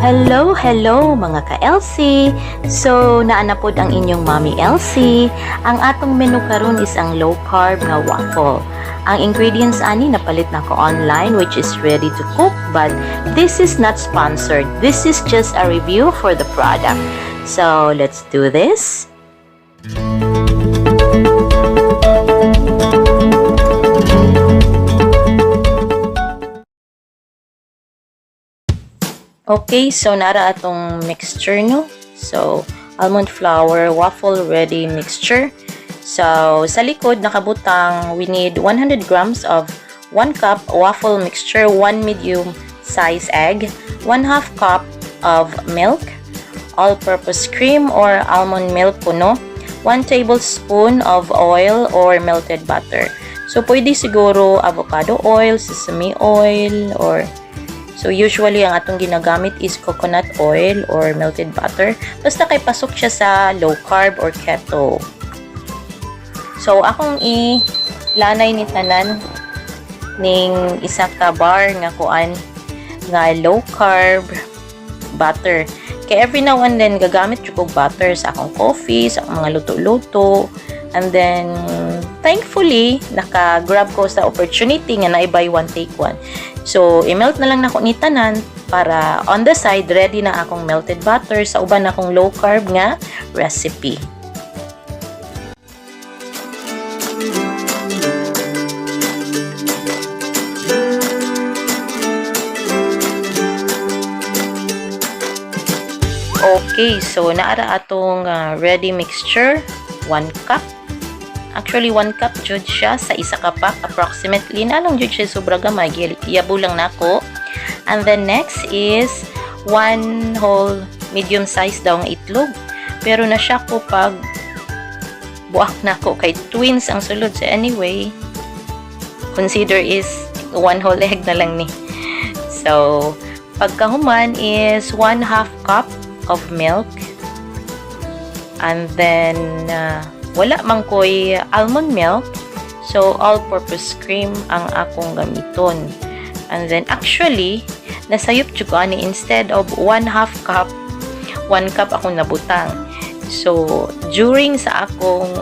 Hello, hello mga ka-LC! So, naana pod ang inyong Mommy LC. Ang atong menu karon is ang low carb nga waffle. Ang ingredients ani napalit na ko online which is ready to cook, but this is not sponsored. This is just a review for the product. So, let's do this. Okay, so nara atong mixture no. So, almond flour waffle ready mixture. So, sa likod nakabutang we need 100 grams of 1 cup waffle mixture, 1 medium size egg, 1/2 cup of milk, all-purpose cream or almond milk puno, 1 tablespoon of oil or melted butter. So, pwede siguro avocado oil, sesame oil, or so, usually, ang atong ginagamit is coconut oil or melted butter. Basta kay pasok siya sa low carb or keto. So, akong ilanay ni tanan ning isa ka bar nga kuan nga low carb butter. Kaya every now and then, gagamit ko butter sa akong coffee, sa akong mga luto-luto. And then, thankfully, naka-grab ko sa opportunity nga na i-buy one take one. So, i-melt na lang nako ni tanan para on the side, ready na akong melted butter sa uban akong low carb nga recipe. Okay, so naara atong ready mixture, 1 cup. Actually, 1 cup jud siya sa isa ka pack approximately. Nalong jud siya sobra gamay, iyabo lang nako. And then next is 1 whole medium size daw nga itlog. Pero na siya ko pag buak nako kay twins ang sulod. So anyway, consider is 1 whole egg na lang ni. So, pagkahuman is 1/2 cup of milk. And then wala man ko'y almond milk, so all-purpose cream ang akong gamiton. And then actually nasayop jud ko ani, instead of 1/2 cup, 1 cup akong nabutang. So during sa akong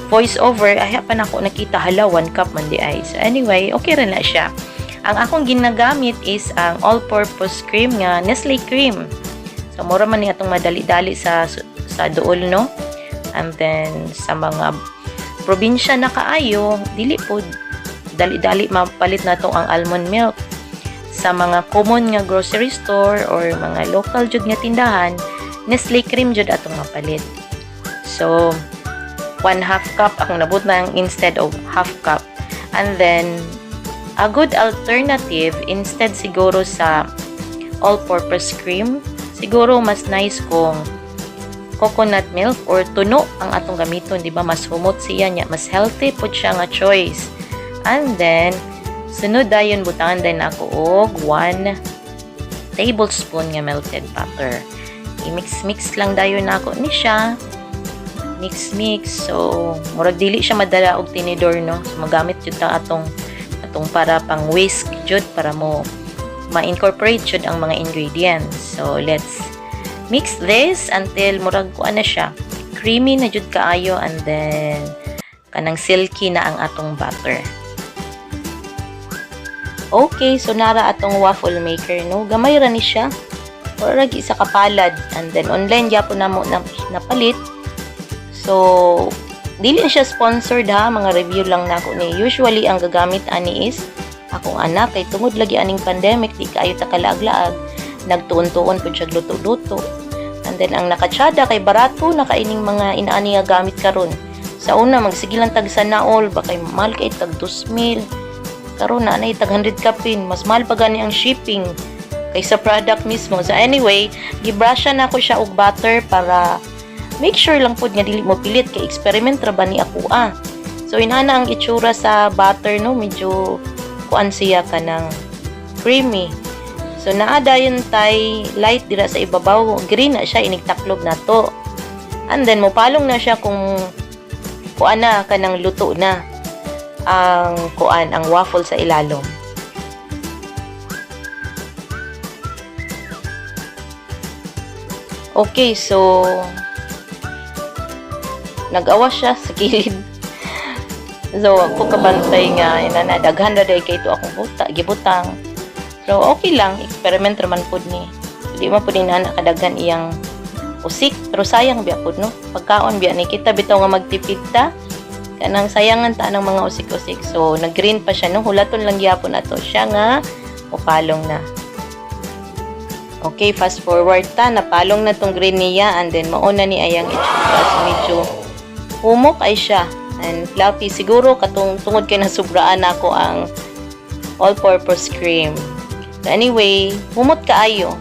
voice over ay pa nako nakita hala 1 cup man di ay. So anyway, okay ra na siya. Ang akong ginagamit is ang all-purpose cream nga Nestle cream. So mura man ni atong madali-dali sa duol no. And then, sa mga probinsya na kaayo, dili po, dali-dali mapalit na to ang almond milk. Sa mga common nga grocery store or mga local jud nga tindahan, Nestle cream jud atong mapalit. So, 1/2 cup akong nabut na instead of 1/2 cup. And then, a good alternative, instead siguro sa all-purpose cream, siguro mas nice kung coconut milk or tuno ang atong gamiton, di ba? Mas humot siya niya, mas healthy po siya nga choice. And then sunod dayon butangan din ako og 1 tablespoon nga melted butter. I-mix lang dayon nako ni siya. Mix. So murag dili siya madala og tinidor no. So magamit jud ta atong para pang whisk jud para mo ma-incorporate jud ang mga ingredients. So let's mix this until murag kuan na siya, creamy na jud kaayo, and then kanang silky na ang atong butter. Okay, so nara atong waffle maker no, gamay ra ni siya, murag isa ka palad, and then online gyapon na mo napalit. So dili na siya sponsored ha, mga review lang nako ni. Usually ang gagamit ani is akong anak kay tungod lagi aning pandemic, di kaayo ta kalaag-laag, nagtuon-tuon po siya luto-luto. And then ang nakatsada kay barato na kaining mga inaani nga gamit karon. Sa una magsigilan tag sanaol ba kay mahal kay tag 2,000. Karon na nay tag 100 kapin, mas mahal pa gani ang shipping kaysa product mismo. So anyway, gibrusha na ko siya og butter para make sure lang pud nga dili mo pilit kay experiment ra ba ni ako So inana ang itsura sa butter no, medyo kuan siya kanang creamy. So naadayon tay light dira sa ibabaw, green na siya, inigtaklog na to. And then mopalong na siya kung kuan na kanang luto na ang waffle sa ilalom. Okay, so nag-awas siya sa kilid. So, ako kabantay nga, inana, daghan na day kay ito akong gibutang. So, okay lang, experiment naman po ni. Hindi mo po din na nakadaghan iyang usik, pero sayang biya po, no? Pagkaon biya ni kita, bitaw nga magtipid ta, kanang sayangan ta ng mga usik-usik. So, nag-green pa siya, no? Hulaton lang gyapon na to. Siya nga, upalong na. Okay, fast forward ta, napalong na tong green niya, and then mauna ni ayang itsura. So, medyo humok ay siya. And fluffy, siguro katong tungod kay nasubraan ako ang all-purpose cream. So anyway, humot kaayo.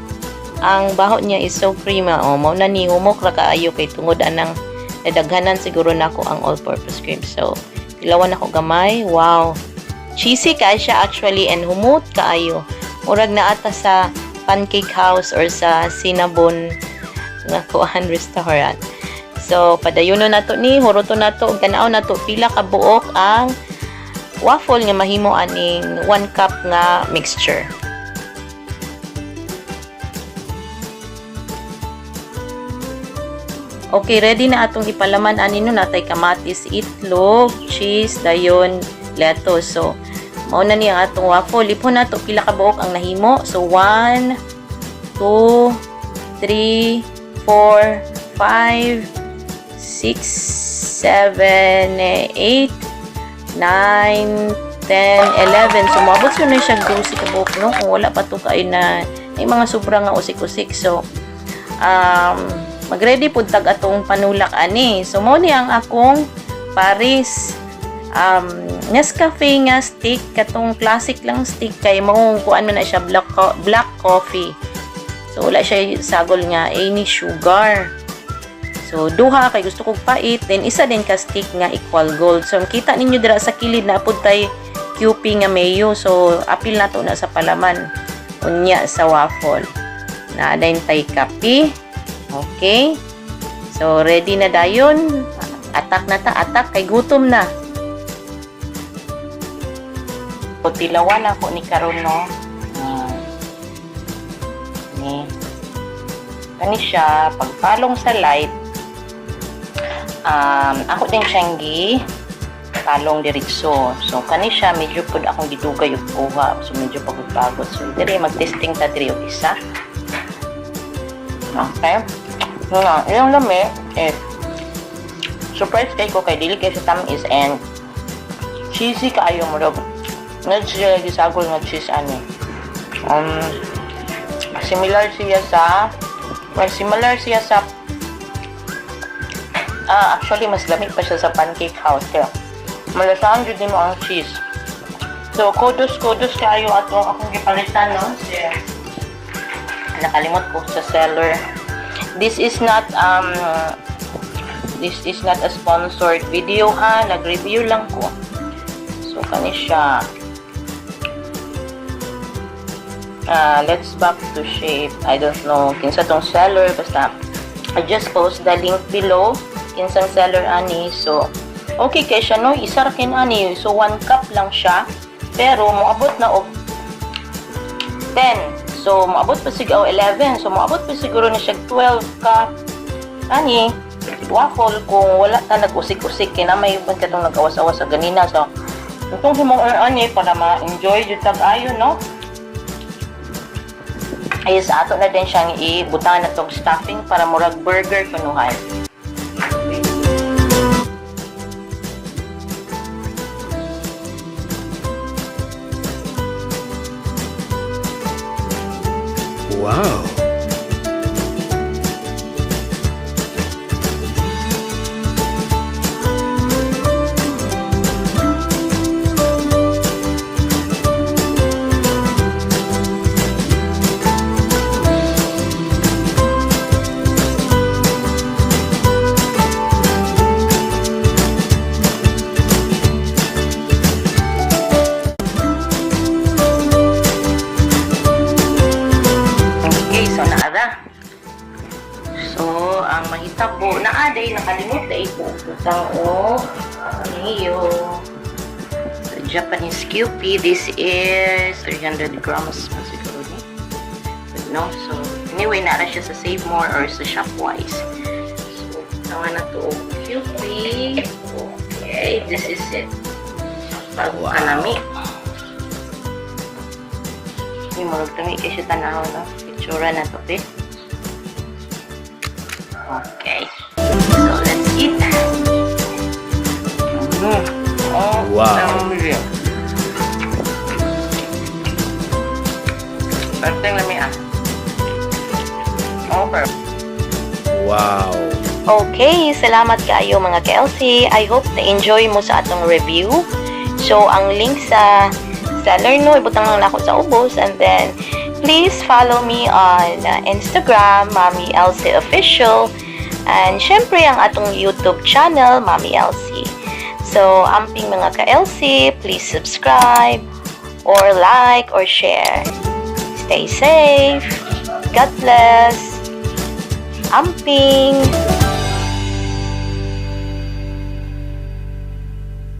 Ang baho niya is so creamy. O, mauna ni humok ra kaayo kay tungod anang nadaghanan siguro nako ang all-purpose cream. So, ilawan ako gamay. Wow. Cheesy kay siya actually and humot kaayo. Murag na ata sa Pancake House or sa Cinnabon nga kuan restaurant. So, padayono na to ni, huruto na to, ganaw na to, pila ka buok ang waffle nga mahimo aning 1 cup nga mixture. Okay, ready na atong ipalaman ani no, natay kamatis, itlog, cheese, dayon, lettuce. So, mao na ni ang atong waffle. Lipon na to, pila ka buok ang nahimo. So, 1, 2, 3, 4, 5, 6, 7, 8, 9, 10, 11. So, mabot so na siya juicy kabuk, no? Kung wala pa to kayo na may mga sobrang nga usik-usik. So, mag-ready po tag atong panulak ani. So, mo ni ang akong Paris Nescafe nga stick. Katong classic lang stick kay mo kuan man na siya black coffee. So, wala siya sagol nga any sugar. So, duha kay gusto kong pait, then isa din ka stick nga equal gold. So, kita ninyo dira sa kilid na apod tay QP nga mayo. So, apil na to na sa palaman. Unya sa waffle. Na dayon tay kape. Okay. So, ready na dayon. Atak na ta, atak kay gutom na. So, tilawan ako ni karon no. Ni. Kani siya pagpalong sa light. Ako din siyang talong diretso. So, kani siya, medyo po akong gidugay yung kuha. So, medyo pagod-pagod. So, dire, mag-testing ta dire yung isa. Okay. So, yung lami, surprise kay ko kay dili kay sa tamis and cheesy kaayo mo daw. Nga siya gisagol nga cheese ani. Similar siya sa actually, mas lamig pa siya sa Pancake House. Kaya, malasahan dyan din mo ang cheese. So, kudos kayo ato akong gipalitan, no? Yeah. Nakalimot ko sa seller. This is not a sponsored video, ha? Nag-review lang ko. So, kani siya. Let's back to shape. I don't know. Kinsa tong seller. Basta, I just post the link below. Kinsang seller ani. So, okay kay siya no, isa ra kin ani. So 1 cup lang siya. Pero moabot na og 10. So moabot pa siguro 11. So moabot pa siguro ni siya 12 cup ani waffle kung wala ta nag-usik-usik kay na may ubang katong nag-awas-awas sa ganina. So itong himong ani para ma-enjoy jud tag ayo no. Ay sa ato na din siyang ibutang na tog stuffing para murag burger kunuhan. Wow! So, ang mahitabo na aday nakalimot na ito. Utang o mayo. So, Japanese QP. This is 300 grams. Siguro ni. no? So, anyway, nara siya sa Save More or sa Shopwise. So, tawa na to. Cupid. Okay, this is it. Bago ka nami. Yung mga tami kasi tanaw, no? Pictura na to, eh. Okay. So, let's eat. Wow. Parteng lami ah. Okay. Wow. Okay, salamat kayo mga ka-LC. I hope na-enjoy mo sa atong review. So, ang link sa seller no, ibutang lang ako sa ubos. And then, please follow me on Instagram, Mommy LC Official. And syempre, ang atong YouTube channel, Mommy LC. So, amping mga ka-LC, please subscribe, or like, or share. Stay safe. God bless. Amping.